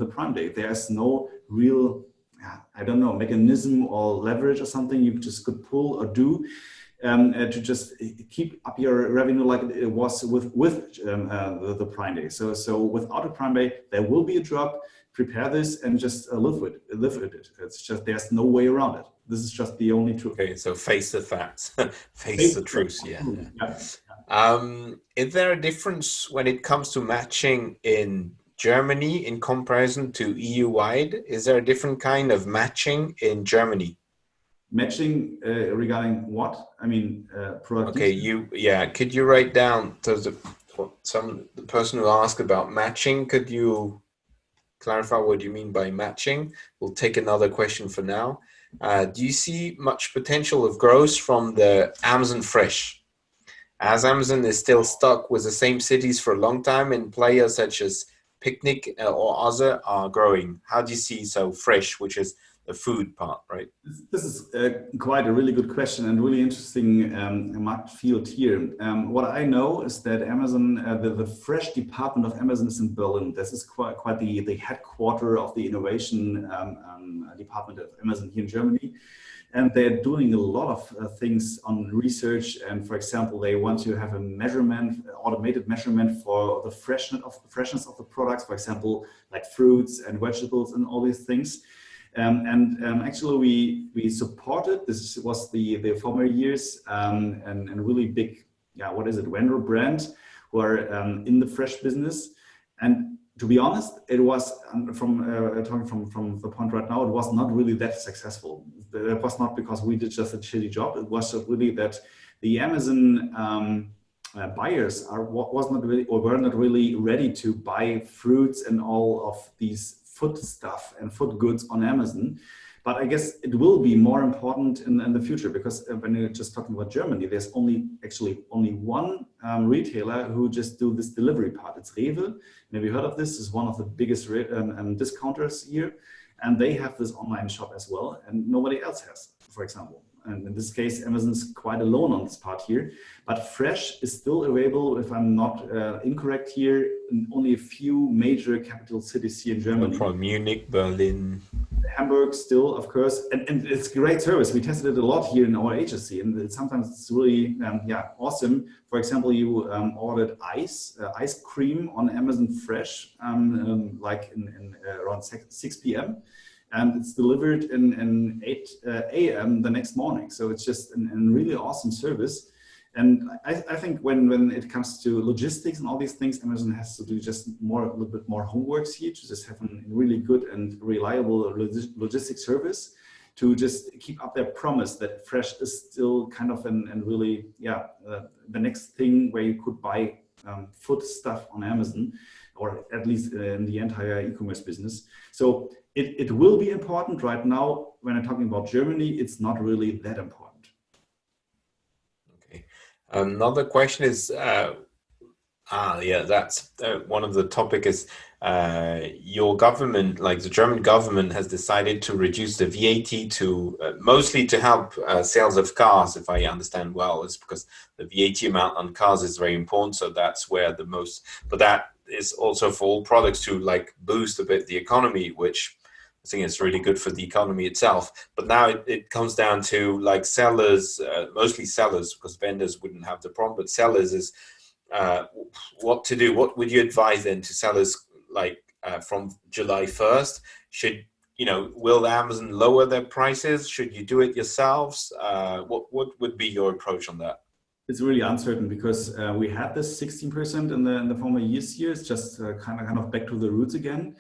Speaker 2: the Prime Day. There's no real, I don't know, mechanism or leverage or something you just could pull or do. To just keep up your revenue like it was with the Prime Day. So without a Prime Day, there will be a drop. Prepare this and just live with it. It's just there's no way around it. This is just the only truth.
Speaker 1: Okay, so face the facts, face the truth. Yeah. Is there a difference when it comes to matching in Germany in comparison to EU-wide? Is there a different kind of matching in Germany?
Speaker 2: Matching regarding what? I mean, product
Speaker 1: Okay,
Speaker 2: details.
Speaker 1: could you write down the person who asked about matching, could you clarify what you mean by matching? We'll take another question for now. Do you see much potential of growth from the Amazon Fresh? As Amazon is still stuck with the same cities for a long time and players such as Picnic or other are growing. How do you see Fresh, which is the food part, right?
Speaker 2: This is quite a really good question and really interesting market field here. What I know is that Amazon, the fresh department of Amazon is in Berlin. This is quite the headquarter of the innovation department of Amazon here in Germany. And they're doing a lot of things on research. And for example, they want to have a measurement, automated measurement for the freshness of the products, for example, like fruits and vegetables and all these things. Actually, we supported, this was the former years, and really big, vendor brand who are in the fresh business. And to be honest, it was talking from the point right now, it was not really that successful. It was not because we did just a shitty job. It was really that the Amazon buyers were not really ready to buy fruits and all of these food stuff and food goods on Amazon. But I guess it will be more important in the future, because when you're just talking about Germany, there's only one retailer who just do this delivery part. It's Rewe. Maybe you heard of this? It's one of the biggest discounters here. And they have this online shop as well, and nobody else has, for example. And in this case, Amazon's quite alone on this part here. But Fresh is still available, if I'm not incorrect here, in only a few major capital cities here in Germany.
Speaker 1: From Munich, Berlin,
Speaker 2: Hamburg still, of course. And it's great service. We tested it a lot here in our agency. And sometimes it's really, awesome. For example, you ordered ice cream on Amazon Fresh, like in around 6 p.m. And it's delivered in 8 a.m. the next morning. So it's just a really awesome service. And I think when it comes to logistics and all these things, Amazon has to do just a little bit more homework here to just have a really good and reliable logistics service to just keep up their promise that Fresh is still kind of the next thing where you could buy food stuff on Amazon, or at least in the entire e-commerce business. So it will be important. Right now, when I'm talking about Germany, it's not really that important.
Speaker 1: Okay. Another question is, that's one of the topic is your government, like the German government, has decided to reduce the VAT to mostly to help sales of cars, if I understand well. It's because the VAT amount on cars is very important, so that's where the most. But that is also for all products to like boost a bit the economy, which I think is really good for the economy itself. But now it comes down to like sellers, mostly sellers, because vendors wouldn't have the problem, but sellers is what to do. What would you advise then to sellers like from July 1st? Will Amazon lower their prices? Should you do it yourselves? What would be your approach on that?
Speaker 2: It's really uncertain, because we had this 16% in the former years here. It's just kind of back to the roots again.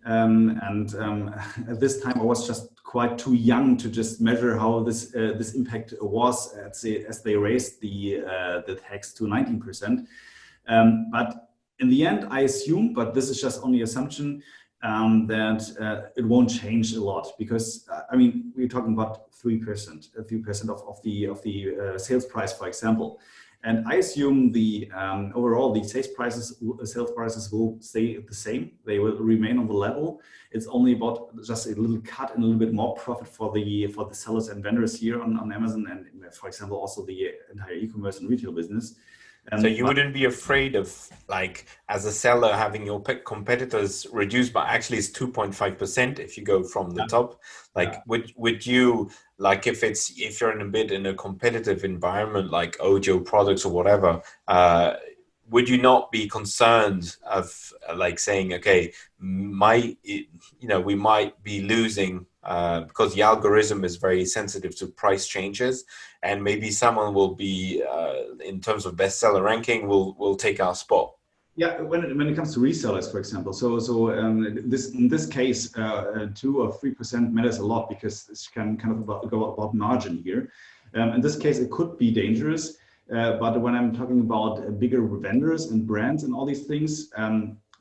Speaker 2: At this time, I was just quite too young to just measure how this impact was as they raised the tax to 19%. But in the end, I assume, but this is just only assumption, that it won't change a lot, because we're talking about 3%, a few percent of the sales price, for example. And I assume the overall the sales prices will stay the same. They will remain on the level. It's only about just a little cut and a little bit more profit for the sellers and vendors here on Amazon, and for example also the entire e-commerce and retail business.
Speaker 1: So you wouldn't be afraid of, like, as a seller, having your competitors reduced by, actually it's 2.5% if you go from the top. Like, would you, like, if you're in a competitive environment like Ojo products or whatever, would you not be concerned of like saying, okay, we might be losing because the algorithm is very sensitive to price changes, and maybe someone will be in terms of bestseller ranking will take our spot?
Speaker 2: Yeah, when it comes to resellers, for example, this in this case, 2 or 3% matters a lot because this can kind of go about margin here. In this case, it could be dangerous, but when I'm talking about bigger vendors and brands and all these things,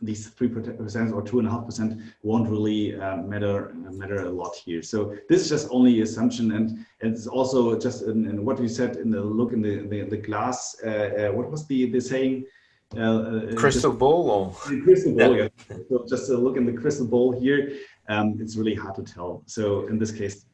Speaker 2: these 3% or 2.5% won't really matter a lot here. So this is just only assumption, and it's also just in what you said in the look in the glass. What was the saying? Just
Speaker 1: Crystal ball or
Speaker 2: the crystal ball,
Speaker 1: yeah.
Speaker 2: yeah. So just a look in the crystal ball here, it's really hard to tell. So in this case,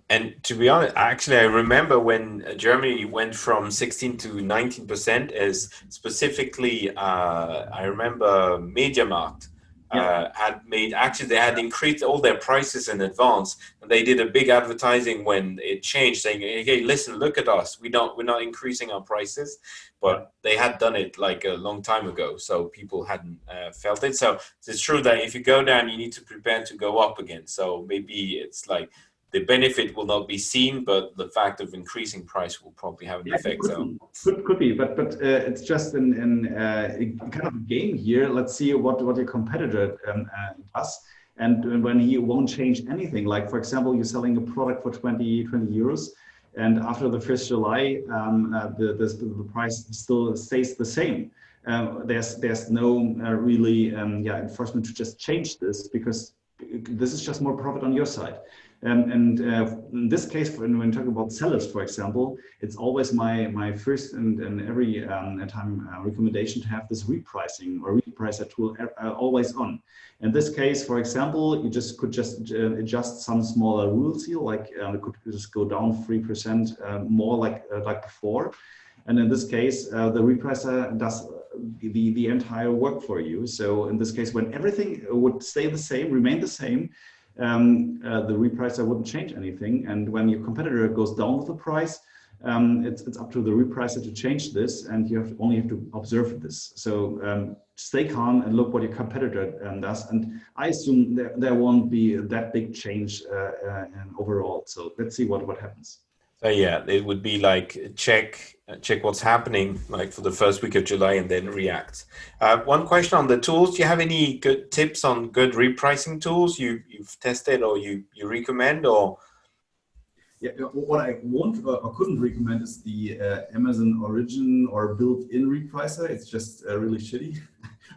Speaker 1: And to be honest, actually, I remember when Germany went from 16 to 19%, as specifically, I remember MediaMarkt
Speaker 2: yeah,
Speaker 1: had made, actually, they had increased all their prices in advance. And they did a big advertising when it changed, saying, hey, listen, look at us. We're not increasing our prices.
Speaker 2: yeah.
Speaker 1: But they had done it like a long time ago. So people hadn't felt it. So it's true that if you go down, you need to prepare to go up again. So maybe it's like, the benefit will not be seen, but the fact of increasing price will probably have an
Speaker 2: Yeah, it
Speaker 1: effect.
Speaker 2: could
Speaker 1: So,
Speaker 2: be, could be, but it's just a kind of a game here. Let's see what your competitor does, and when he won't change anything. Like for example, you're selling a product for 20 euros, and after the first July, the price still stays the same. There's no really enforcement to just change this because this is just more profit on your side. And in this case, when talking about sellers, for example, it's always my first and every time recommendation to have this repricing or repricer tool always on. In this case, for example, you could just adjust some smaller rules here, like it could just go down 3% more like before. And in this case, the repricer does the entire work for you. So in this case, when everything would stay the same, remain the same, the repricer wouldn't change anything. And when your competitor goes down with the price, it's up to the repricer to change this, and you only have to observe this. So stay calm and look what your competitor does. And I assume there won't be that big change overall. So let's see what happens.
Speaker 1: so yeah, it would be like check what's happening like for the first week of July and then react. One question on the tools: do you have any good tips on good repricing tools you've tested or you recommend or?
Speaker 2: Yeah, what I won't or couldn't recommend is the Amazon Origin or built-in repricer. It's just really shitty.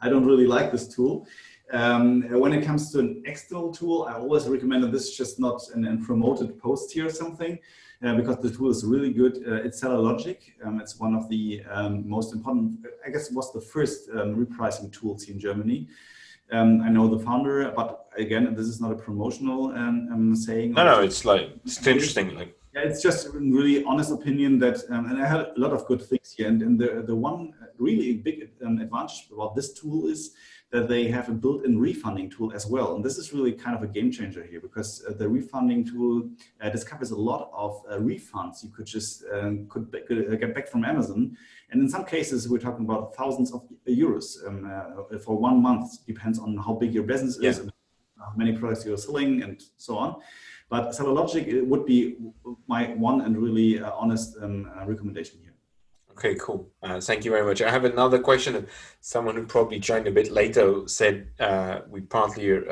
Speaker 2: I don't really like this tool. When it comes to an external tool, I always recommend that this is just not an promoted post here or something, because the tool is really good. It's Zalando. It's one of the most important, I guess it was the first repricing tools here in Germany. I know the founder, but again, this is not a promotional saying.
Speaker 1: No,
Speaker 2: Or
Speaker 1: no,
Speaker 2: just,
Speaker 1: it's interesting. Like,
Speaker 2: yeah, it's just a really honest opinion that, and I had a lot of good things here. And the one really big advantage about this tool is that they have a built-in refunding tool as well. And this is really kind of a game changer here because the refunding tool discovers a lot of refunds you could just get back from Amazon. And in some cases, we're talking about thousands of euros for 1 month. Depends on how big your business is
Speaker 1: yeah.
Speaker 2: and how many products you're selling and so on. But Zalando would be my one and really honest recommendation here.
Speaker 1: Okay, cool. Thank you very much. I have another question. Someone who probably joined a bit later said we partly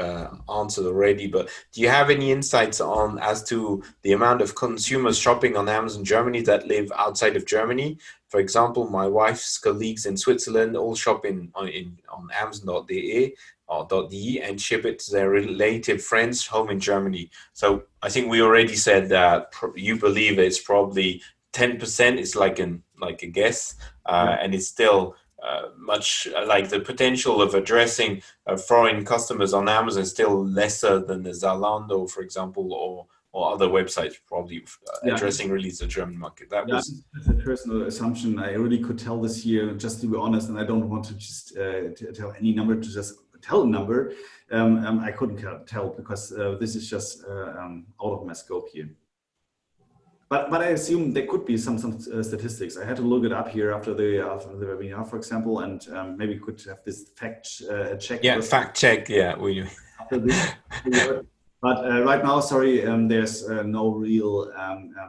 Speaker 1: answered already, but do you have any insights on as to the amount of consumers shopping on Amazon Germany that live outside of Germany? For example, my wife's colleagues in Switzerland all shop on Amazon.de or .de and ship it to their relative friends home in Germany. So I think we already said that you believe it's probably 10% is like a guess,
Speaker 2: Yeah.
Speaker 1: and it's still much like the potential of addressing foreign customers on Amazon is still lesser than the Zalando, for example, or other websites probably
Speaker 2: Yeah,
Speaker 1: addressing really the German market. That
Speaker 2: yeah,
Speaker 1: was
Speaker 2: it's a personal assumption. I really could tell this year, just to be honest, and I don't want to just tell any number to just tell a number. I couldn't tell because this is just out of my scope here. But I assume there could be some statistics. I had to look it up here after the webinar, for example, and maybe could have this fact check
Speaker 1: yeah, fact check. Yeah, we
Speaker 2: after this. But right now, sorry, there's no real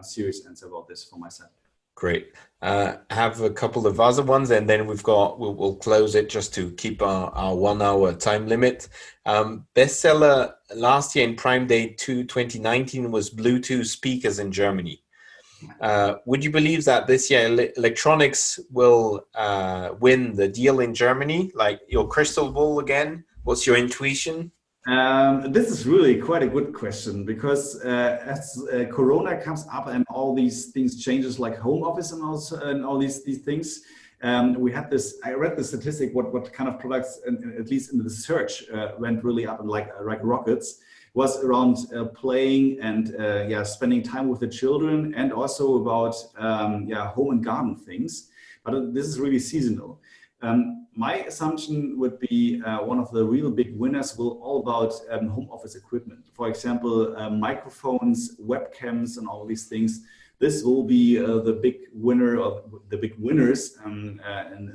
Speaker 2: serious answer about this for myself.
Speaker 1: Great. I have a couple of other ones, and then we'll close it just to keep our 1 hour time limit. Bestseller last year in Prime Day 2019 was Bluetooth speakers in Germany. Would you believe that this year electronics will win the deal in Germany? Like your crystal ball again? What's your intuition?
Speaker 2: This is really quite a good question because as Corona comes up and all these things changes like home office and also and all these things, we had this. I read the statistic what kind of products, at least in the search, went really up and like rockets was around playing and yeah spending time with the children and also about yeah home and garden things. But this is really seasonal. My assumption would be one of the real big winners will all about home office equipment. For example, microphones, webcams, and all these things. This will be the big winner of the big winners in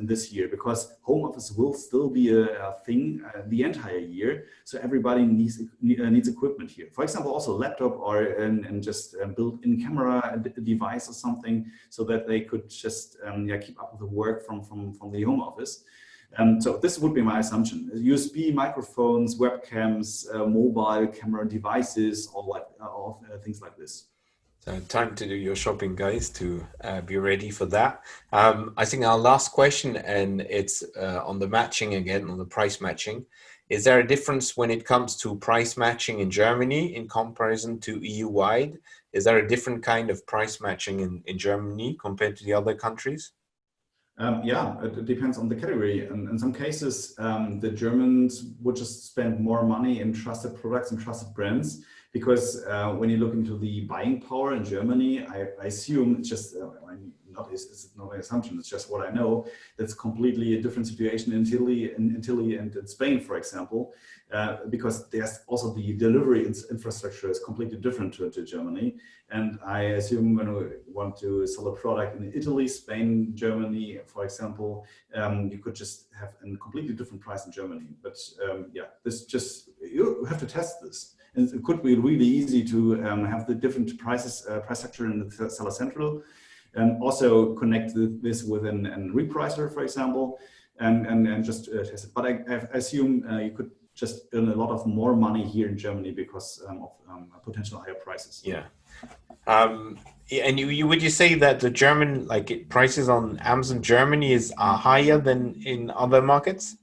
Speaker 2: this year because home office will still be a thing the entire year. So everybody needs equipment here. For example, also laptop or and just built-in camera device or something, so that they could just yeah, keep up with the work from the home office. So this would be my assumption. USB microphones, webcams, mobile camera devices, all things like this.
Speaker 1: So time to do your shopping, guys, to be ready for that. I think our last question, and it's on the matching again, on the price matching. Is there a difference when it comes to price matching in Germany in comparison to EU-wide? Is there a different kind of price matching in Germany compared to the other countries?
Speaker 2: Yeah, it depends on the category. And in some cases, the Germans would just spend more money in trusted products and trusted brands because when you look into the buying power in Germany, I assume it's just it's not an assumption. It's just what I know. That's completely a different situation in Italy and in Spain, for example, because there's also the delivery infrastructure is completely different to Germany. And I assume when we want to sell a product in Italy, Spain, Germany, for example, you could just have a completely different price in Germany. But yeah, this just you have to test this. And it could be really easy to have the different prices, price structure in the Seller Central, and also connect this with a repricer, for example, and just test it. But I assume you could just earn a lot of more money here in Germany because of potential higher prices.
Speaker 1: Yeah. And would you say that the German prices on Amazon Germany are higher than in other markets?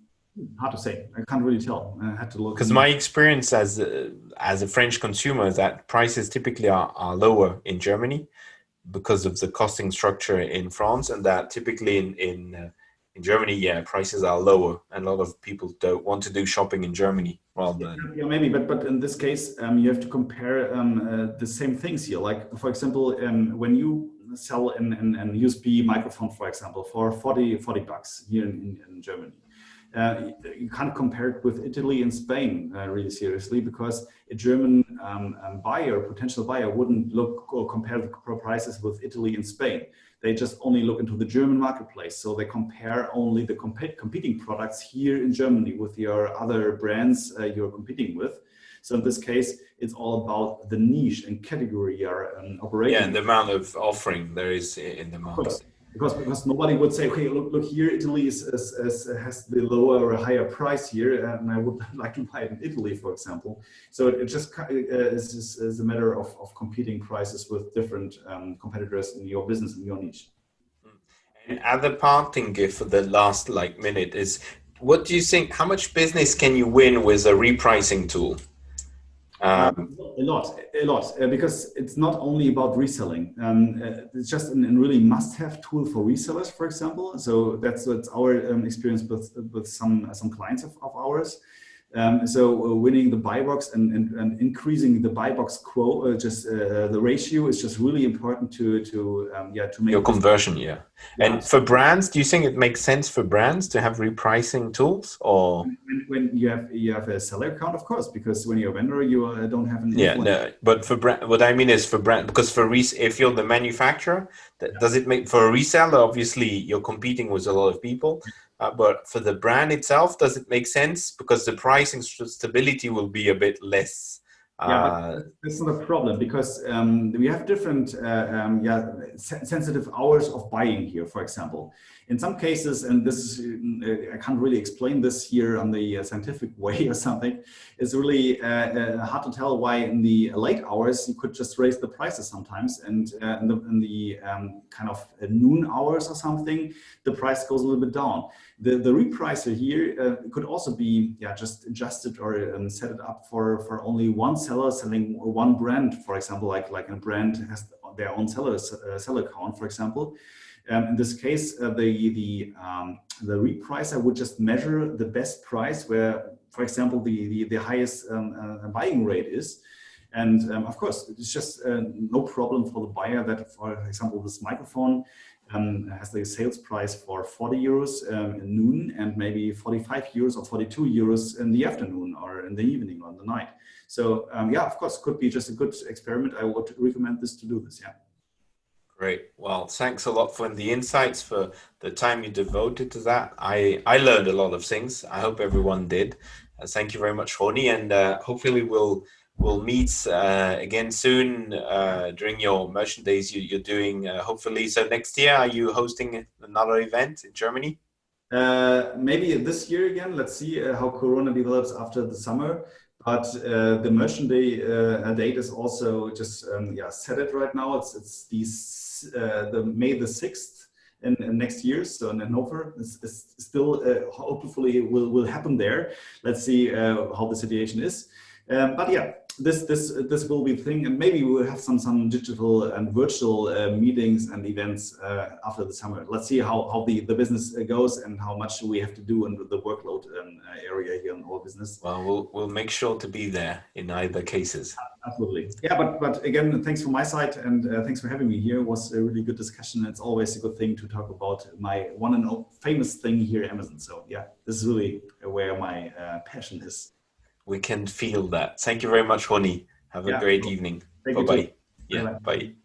Speaker 2: Hard to say. I can't really tell. I had to look.
Speaker 1: Because my experience as a French consumer is that prices typically are lower in Germany because of the costing structure in France, and that typically in Germany, yeah, prices are lower, and a lot of people don't want to do shopping in Germany rather than.
Speaker 2: Yeah, maybe, but in this case, you have to compare the same things here. Like for example, when you sell an USB microphone, for example, for 40 bucks here in Germany. You can't compare it with Italy and Spain really seriously because a German potential buyer wouldn't look or compare the prices with Italy and Spain. They just only look into the German marketplace. So they compare only the competing products here in Germany with your other brands you're competing with. So in this case, it's all about the niche and category you're operating.
Speaker 1: Yeah, and the amount of offering there is in the market.
Speaker 2: Because nobody would say, okay, look here, Italy has the lower or higher price here, and I would like to buy it in Italy, for example. So it just is a matter of competing prices with different competitors in your business, in your niche.
Speaker 1: And other parting gift for the last minute is, what do you think? How much business can you win with a repricing tool?
Speaker 2: A lot, because it's not only about reselling. It's just a really must-have tool for resellers, for example. So that's our experience with some clients of ours. So winning the buy box and increasing the buy box the ratio is just really important to make
Speaker 1: your conversion. Yeah. And for brands, do you think it makes sense for brands to have repricing tools, or
Speaker 2: when you have a seller account, of course, because when you're a vendor, you don't have an
Speaker 1: influence. No, but for brand, what I mean is for brand, because if you're the manufacturer, does it make for a reseller? Obviously, you're competing with a lot of people. But for the brand itself, does it make sense? Because the pricing stability will be a bit less
Speaker 2: Yeah, but
Speaker 1: Uh,
Speaker 2: that's not a problem because we have different sensitive hours of buying here, for example. In some cases, and this is, I can't really explain this here on the scientific way or something, it's really hard to tell why in the late hours you could just raise the prices sometimes, and in the kind of noon hours or something, the price goes a little bit down. The repricer here could also be just adjusted or set it up for only one seller selling one brand, for example, like a brand has their own seller count, for example. In this case, the repricer would just measure the best price where, for example, the highest buying rate is. And of course, it's just no problem for the buyer that, for example, this microphone has the sales price for 40 euros in noon and maybe 45 euros or 42 euros in the afternoon or in the evening or in the night. So yeah, of course, could be just a good experiment. I would recommend this to do this. Yeah.
Speaker 1: Great. Well, thanks a lot for the insights, for the time you devoted to that. I learned a lot of things. I hope everyone did. Thank you very much, Roni, and hopefully we'll meet again soon during your merchant days you're doing. Hopefully, so next year, are you hosting another event in Germany?
Speaker 2: Maybe this year again. Let's see how Corona develops after the summer. But the merchant day date is also just set it right now. It's the May the 6th in next year. So in Hannover, it's still hopefully will happen there. Let's see how the situation is. But yeah, this will be the thing, and maybe we'll have some digital and virtual meetings and events after the summer. Let's see how the business goes and how much we have to do in the workload area here in our business.
Speaker 1: Well, we'll make sure to be there in either cases.
Speaker 2: Absolutely. Yeah, but again, thanks from my side, and thanks for having me here. It was a really good discussion. It's always a good thing to talk about my one and only famous thing here at Amazon. So yeah, this is really where my passion is.
Speaker 1: We can feel that. Thank you very much, Roni. Have a
Speaker 2: Yeah,
Speaker 1: great evening.
Speaker 2: thank you too.
Speaker 1: Bye-bye. Yeah,
Speaker 2: Bye-bye.
Speaker 1: bye.